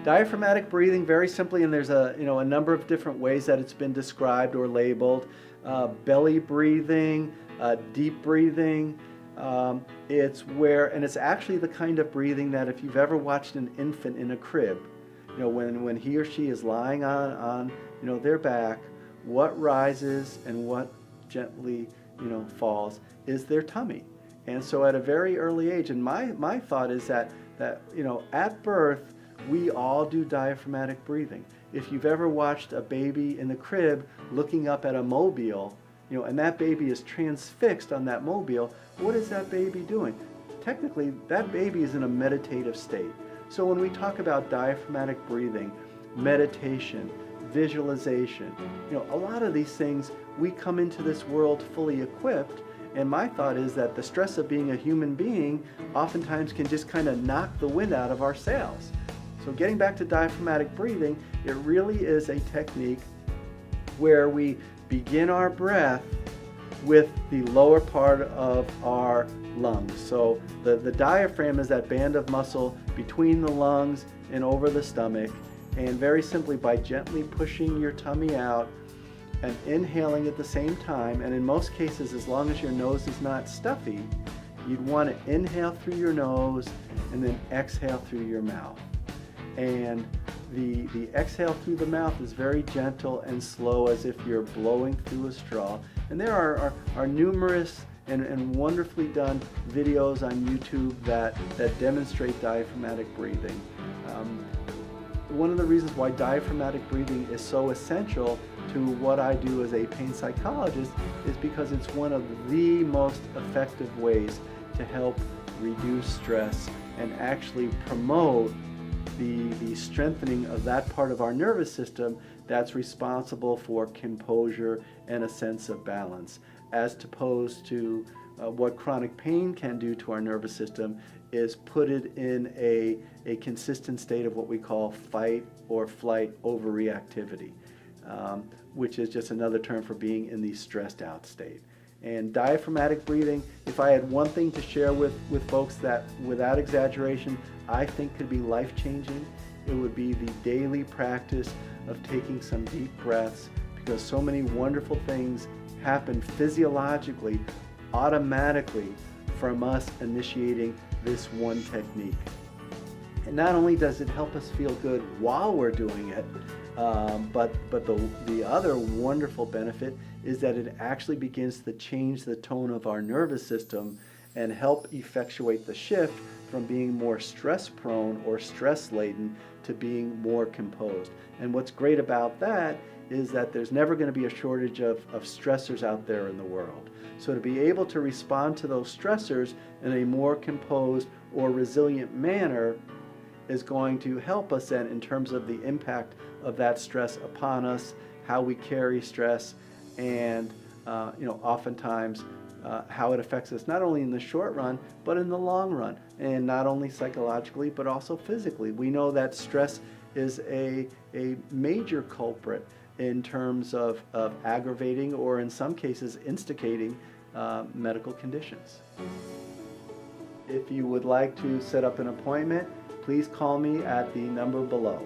Diaphragmatic breathing, very simply, and there's a number of different ways that it's been described or labeled. Belly breathing, deep breathing. It's actually the kind of breathing that if you've ever watched an infant in a crib, when he or she is lying on their back, what rises and what gently falls is their tummy. And so at a very early age, and my thought is that at birth we all do diaphragmatic breathing. If you've ever watched a baby in the crib looking up at a mobile, and that baby is transfixed on that mobile, what is that baby doing? Technically, that baby is in a meditative state. So when we talk about diaphragmatic breathing, meditation, visualization, a lot of these things, we come into this world fully equipped, and my thought is that the stress of being a human being oftentimes can just kind of knock the wind out of our sails. So getting back to diaphragmatic breathing, it really is a technique where we begin our breath with the lower part of our lungs. So the diaphragm is that band of muscle between the lungs and over the stomach. And very simply, by gently pushing your tummy out and inhaling at the same time, and in most cases, as long as your nose is not stuffy, you'd want to inhale through your nose and then exhale through your mouth. And the exhale through the mouth is very gentle and slow, as if you're blowing through a straw. And there are numerous and wonderfully done videos on YouTube that demonstrate diaphragmatic breathing. One of the reasons why diaphragmatic breathing is so essential to what I do as a pain psychologist is because it's one of the most effective ways to help reduce stress and actually promote the strengthening of that part of our nervous system that's responsible for composure and a sense of balance, as opposed to what chronic pain can do to our nervous system is put it in a consistent state of what we call fight or flight overreactivity, which is just another term for being in the stressed out state. And diaphragmatic breathing, if I had one thing to share with folks that, without exaggeration, I think could be life-changing, it would be the daily practice of taking some deep breaths, because so many wonderful things happen physiologically, automatically, from us initiating this one technique. And not only does it help us feel good while we're doing it, but the other wonderful benefit is that it actually begins to change the tone of our nervous system and help effectuate the shift from being more stress-prone or stress-laden to being more composed. And what's great about that is that there's never going to be a shortage of stressors out there in the world. So to be able to respond to those stressors in a more composed or resilient manner is going to help us then in terms of the impact of that stress upon us, how we carry stress, and oftentimes how it affects us not only in the short run but in the long run, and not only psychologically but also physically. We know that stress is a major culprit in terms of aggravating or in some cases instigating medical conditions. If you would like to set up an appointment, please call me at the number below.